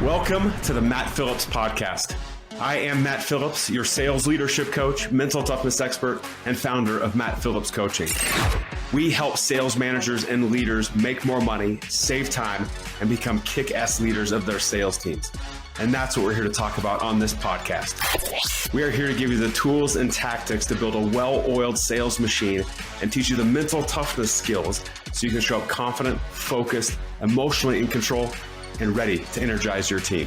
Welcome to the Matt Phillips Podcast. I am Matt Phillips, your sales leadership coach, mental toughness expert, and founder of Matt Phillips Coaching. We help sales managers and leaders make more money, save time, and become kick-ass leaders of their sales teams. And that's what we're here to talk about on this podcast. We are here to give you the tools and tactics to build a well-oiled sales machine and teach you the mental toughness skills so you can show up confident, focused, emotionally in control, and ready to energize your team.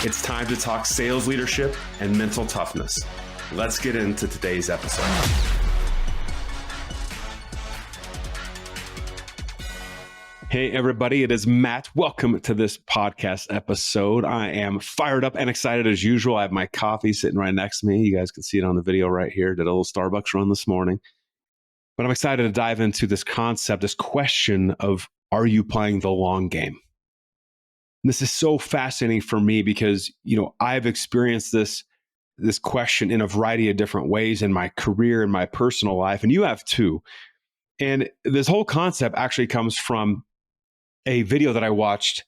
It's time to talk sales leadership and mental toughness. Let's get into today's episode. Hey everybody, it is Matt. Welcome to this podcast episode. I am fired up and excited as usual. I have my coffee sitting right next to me. You guys can see it on the video right here. Did a little Starbucks run this morning. But I'm excited to dive into this concept, this question of, are you playing the long game? This is so fascinating for me because, I've experienced this question in a variety of different ways in my career and my personal life, and you have too. And this whole concept actually comes from a video that I watched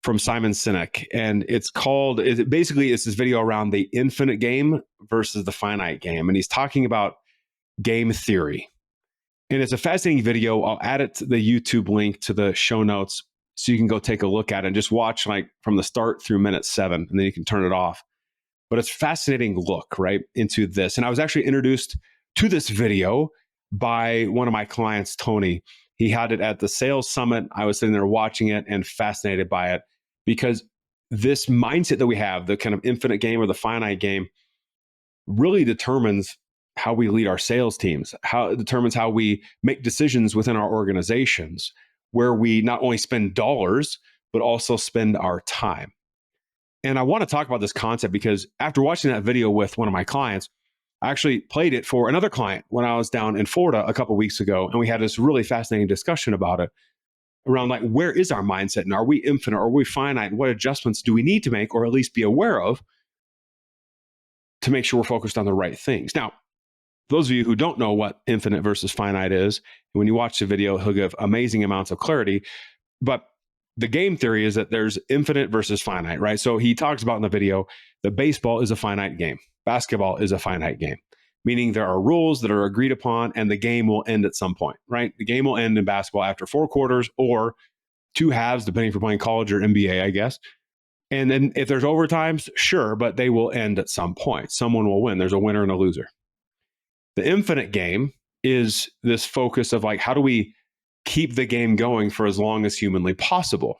from Simon Sinek, and it's this video around the infinite game versus the finite game. And he's talking about game theory. And it's a fascinating video. I'll add it to the YouTube link to the show notes so you can go take a look at it and just watch from the start through minute 7, and then you can turn it off. But it's a fascinating look right into this. And I was actually introduced to this video by one of my clients, Tony. He had it at the sales summit. I was sitting there watching it and fascinated by it because this mindset that we have, the kind of infinite game or the finite game, really determines how we lead our sales teams, how it determines how we make decisions within our organizations, where we not only spend dollars, but also spend our time. And I want to talk about this concept because after watching that video with one of my clients, I actually played it for another client when I was down in Florida a couple of weeks ago. And we had this really fascinating discussion about it around where is our mindset and are we infinite or are we finite? And what adjustments do we need to make or at least be aware of to make sure we're focused on the right things? Now, those of you who don't know what infinite versus finite is, when you watch the video, he'll give amazing amounts of clarity. But the game theory is that there's infinite versus finite, right? So he talks about in the video that baseball is a finite game. Basketball is a finite game, meaning there are rules that are agreed upon and the game will end at some point, right? The game will end in basketball after 4 quarters or 2 halves, depending if you're playing college or NBA, I guess. And then if there's overtimes, sure, but they will end at some point. Someone will win. There's a winner and a loser. The infinite game is this focus of how do we keep the game going for as long as humanly possible,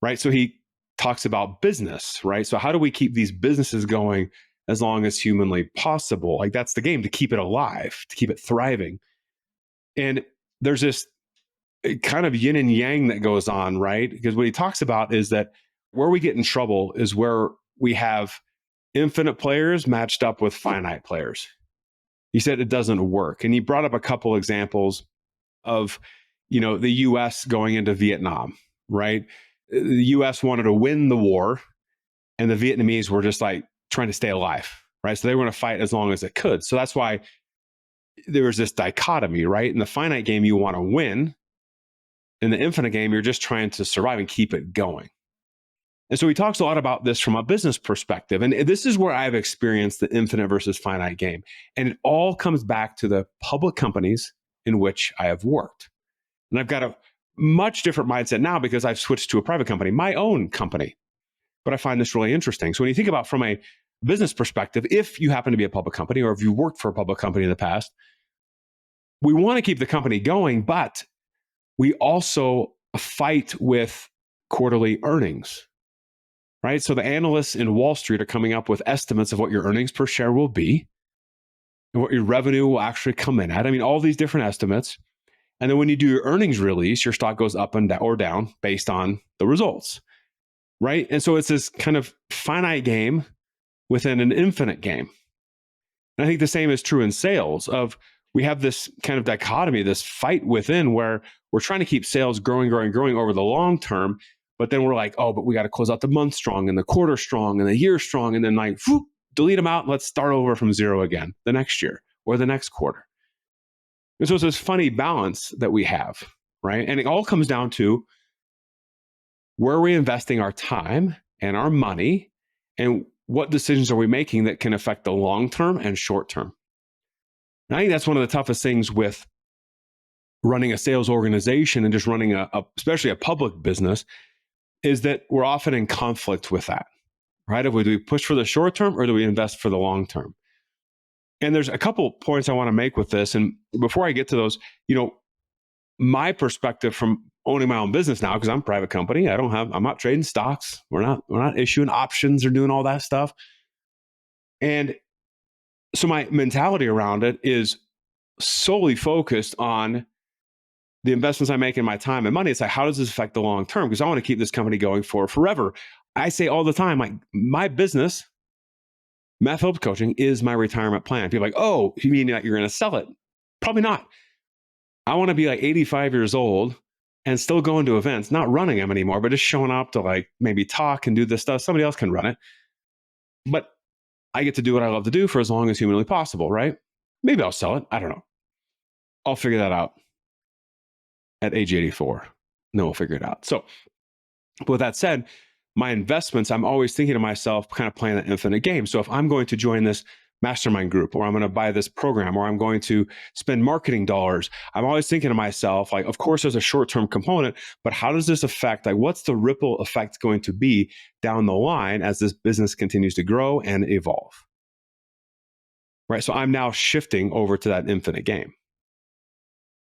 right? So he talks about business, right? So how do we keep these businesses going as long as humanly possible? That's the game, to keep it alive, to keep it thriving. And there's this kind of yin and yang that goes on, right? Because what he talks about is that where we get in trouble is where we have infinite players matched up with finite players. He said it doesn't work. And he brought up a couple examples of, the U.S. going into Vietnam, right? The U.S. wanted to win the war and the Vietnamese were just trying to stay alive, right? So they were going to fight as long as it could. So that's why there was this dichotomy, right? In the finite game, you want to win. In the infinite game, you're just trying to survive and keep it going. And so he talks a lot about this from a business perspective. And this is where I've experienced the infinite versus finite game. And it all comes back to the public companies in which I have worked. And I've got a much different mindset now because I've switched to a private company, my own company. But I find this really interesting. So when you think about from a business perspective, if you happen to be a public company or if you worked for a public company in the past, we want to keep the company going, but we also fight with quarterly earnings. Right? So the analysts in Wall Street are coming up with estimates of what your earnings per share will be and what your revenue will actually come in at. I mean, all these different estimates. And then when you do your earnings release, your stock goes up and down or down based on the results. Right? And so it's this kind of finite game within an infinite game. And I think the same is true in sales of we have this kind of dichotomy, this fight within where we're trying to keep sales growing over the long term. But then we're but we got to close out the month strong and the quarter strong and the year strong. And then delete them out and let's start over from zero again the next year or the next quarter. And so it's this funny balance that we have, right? And it all comes down to where are we investing our time and our money, and what decisions are we making that can affect the long term and short term? And I think that's one of the toughest things with running a sales organization and just running especially a public business, is that we're often in conflict with that, right? Do we push for the short term or do we invest for the long term? And there's a couple points I want to make with this. And before I get to those, my perspective from owning my own business now, because I'm a private company, I'm not trading stocks. We're not issuing options or doing all that stuff. And so my mentality around it is solely focused on the investments I make in my time and money. It's like, how does this affect the long term? Because I want to keep this company going for forever. I say all the time, like, my business, Matt Phillips Coaching, is my retirement plan. People are like, oh, you mean that you're going to sell it? Probably not. I want to be like 85 years old and still going to events, not running them anymore, but just showing up to like maybe talk and do this stuff. Somebody else can run it. But I get to do what I love to do for as long as humanly possible, right? Maybe I'll sell it. I don't know. I'll figure that out at age 84. Then we'll figure it out. So with that said, my investments, I'm always thinking to myself, kind of playing that infinite game. So if I'm going to join this mastermind group, or I'm going to buy this program, or I'm going to spend marketing dollars, I'm always thinking to myself, like, of course, there's a short-term component, but how does this affect, like, what's the ripple effect going to be down the line as this business continues to grow and evolve? Right. So I'm now shifting over to that infinite game.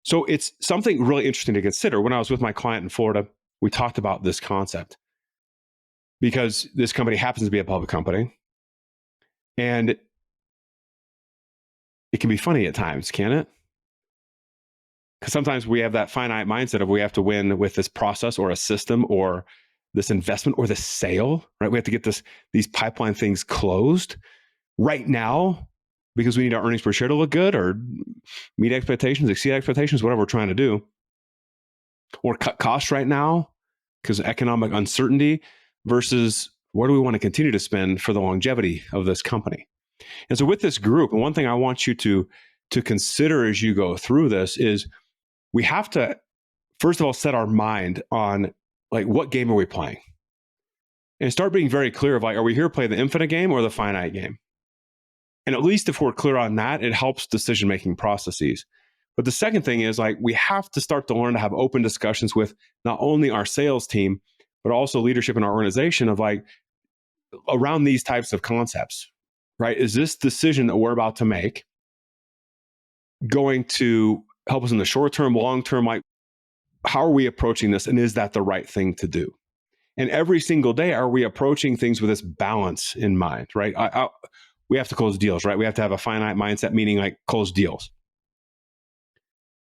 So it's something really interesting to consider. When I was with my client in Florida, we talked about this concept, because this company happens to be a public company. And it can be funny at times, can it? Because sometimes we have that finite mindset of we have to win with this process or a system or this investment or this sale, right? We have to get these pipeline things closed right now because we need our earnings per share to look good or meet expectations, exceed expectations, whatever we're trying to do. Or cut costs right now because of economic uncertainty, versus where do we want to continue to spend for the longevity of this company? And so with this group, and one thing I want you to consider as you go through this is we have to, first of all, set our mind on, like, what game are we playing? And start being very clear of, like, are we here to play the infinite game or the finite game? And at least if we're clear on that, it helps decision-making processes. But the second thing is, like, we have to start to learn to have open discussions with not only our sales team, but also leadership in our organization of, like, around these types of concepts, right? Is this decision that we're about to make going to help us in the short term, long term? Like, how are we approaching this? And is that the right thing to do? And every single day, are we approaching things with this balance in mind, right? We have to close deals, right? We have to have a finite mindset, meaning like close deals.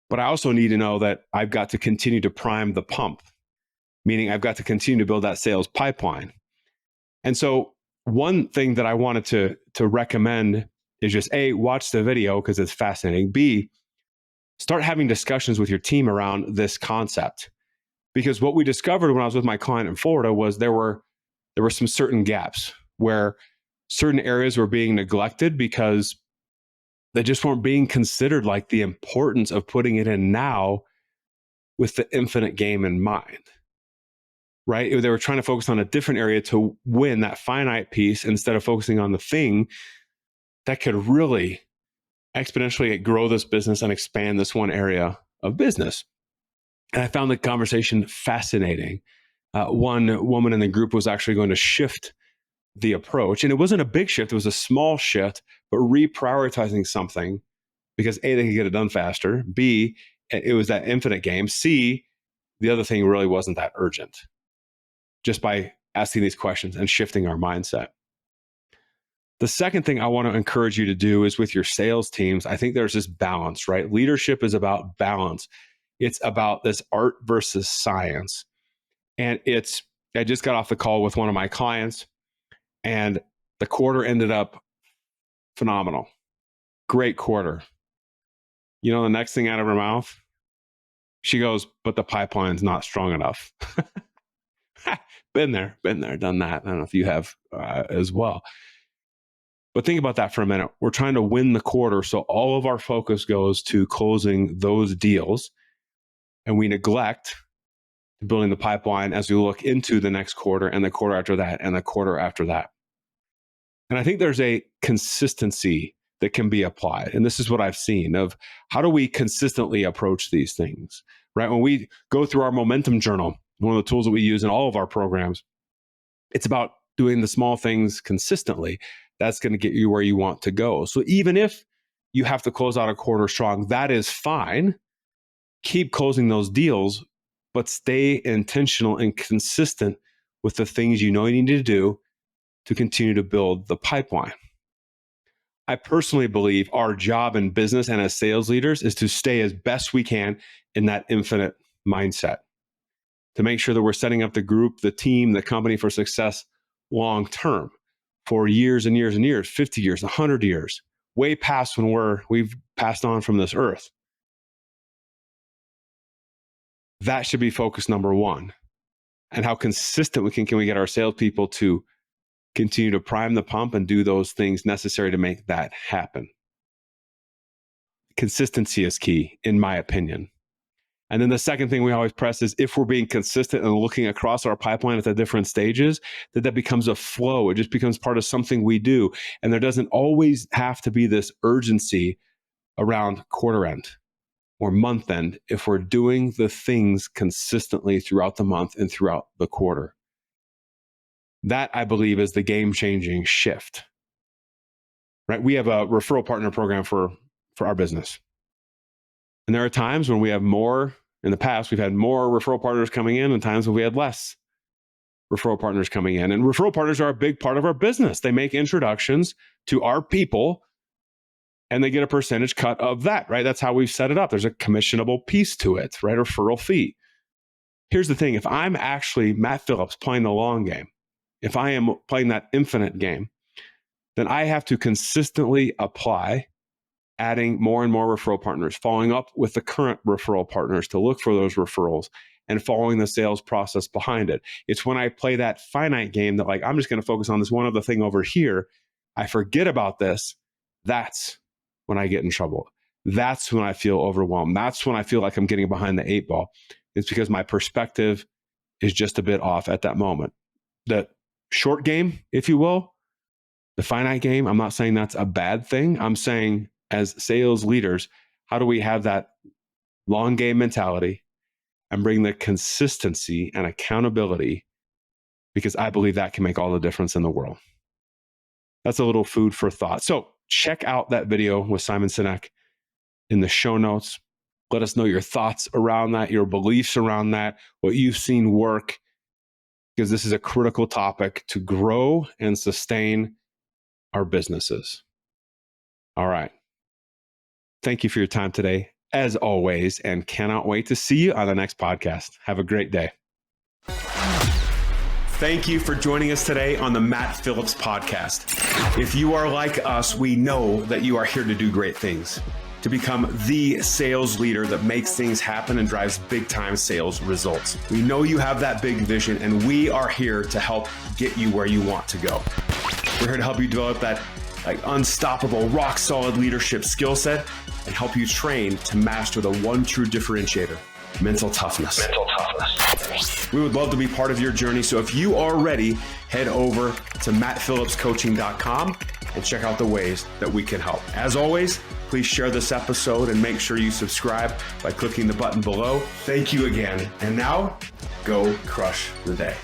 But I also need to know that I've got to continue to prime the pump, meaning I've got to continue to build that sales pipeline. And so one thing that I wanted to recommend is just A, watch the video because it's fascinating. B, start having discussions with your team around this concept. Because what we discovered when I was with my client in Florida was there were some certain gaps where certain areas were being neglected because they just weren't being considered, like the importance of putting it in now with the infinite game in mind. Right? They were trying to focus on a different area to win that finite piece instead of focusing on the thing that could really exponentially grow this business and expand this one area of business. And I found the conversation fascinating. One woman in the group was actually going to shift the approach. And it wasn't a big shift. It was a small shift, but reprioritizing something because A, they could get it done faster. B, it was that infinite game. C, the other thing really wasn't that urgent, just by asking these questions and shifting our mindset. The second thing I want to encourage you to do is with your sales teams, I think there's this balance, right? Leadership is about balance. It's about this art versus science. And I just got off the call with one of my clients, and the quarter ended up phenomenal. Great quarter. You know, the next thing out of her mouth, she goes, but the pipeline's not strong enough. Been there, done that. I don't know if you have as well. But think about that for a minute. We're trying to win the quarter, so all of our focus goes to closing those deals, and we neglect to building the pipeline as we look into the next quarter and the quarter after that and the quarter after that. And I think there's a consistency that can be applied. And this is what I've seen of how do we consistently approach these things, right? When we go through our momentum journal, one of the tools that we use in all of our programs, it's about doing the small things consistently. That's going to get you where you want to go. So even if you have to close out a quarter strong, that is fine. Keep closing those deals, but stay intentional and consistent with the things you know you need to do to continue to build the pipeline. I personally believe our job in business and as sales leaders is to stay as best we can in that infinite mindset, to make sure that we're setting up the group, the team, the company for success long term for years and years and years, 50 years, 100 years, way past when we've passed on from this earth. That should be focus number one. And how consistent can we get our salespeople to continue to prime the pump and do those things necessary to make that happen. Consistency is key, in my opinion. And then the second thing we always press is if we're being consistent and looking across our pipeline at the different stages, that becomes a flow. It just becomes part of something we do. And there doesn't always have to be this urgency around quarter end or month end if we're doing the things consistently throughout the month and throughout the quarter. That, I believe, is the game-changing shift, right? We have a referral partner program for our business. And there are times when we have more, in the past, we've had more referral partners coming in and times when we had less referral partners coming in. And referral partners are a big part of our business. They make introductions to our people and they get a percentage cut of that, right? That's how we've set it up. There's a commissionable piece to it, right? A referral fee. Here's the thing. If I'm actually Matt Phillips playing the long game, if I am playing that infinite game, then I have to consistently apply adding more and more referral partners, following up with the current referral partners to look for those referrals and following the sales process behind it. It's when I play that finite game that I'm just going to focus on this one other thing over here. I forget about this. That's when I get in trouble. That's when I feel overwhelmed. That's when I feel like I'm getting behind the eight ball. It's because my perspective is just a bit off at that moment. That short game, if you will, the finite game, I'm not saying that's a bad thing. I'm saying as sales leaders, how do we have that long game mentality and bring the consistency and accountability? Because I believe that can make all the difference in the world. That's a little food for thought. So check out that video with Simon Sinek in the show notes. Let us know your thoughts around that, your beliefs around that, what you've seen work, because this is a critical topic to grow and sustain our businesses. All right. Thank you for your time today, as always, and cannot wait to see you on the next podcast. Have a great day. Thank you for joining us today on the Matt Phillips Podcast. If you are like us, we know that you are here to do great things, to become the sales leader that makes things happen and drives big-time sales results. We know you have that big vision, and we are here to help get you where you want to go. We're here to help you develop that unstoppable, rock-solid leadership skill set and help you train to master the one true differentiator, mental toughness. We would love to be part of your journey. So if you are ready, head over to mattphillipscoaching.com and check out the ways that we can help. As always, please share this episode and make sure you subscribe by clicking the button below. Thank you again. And now, go crush the day.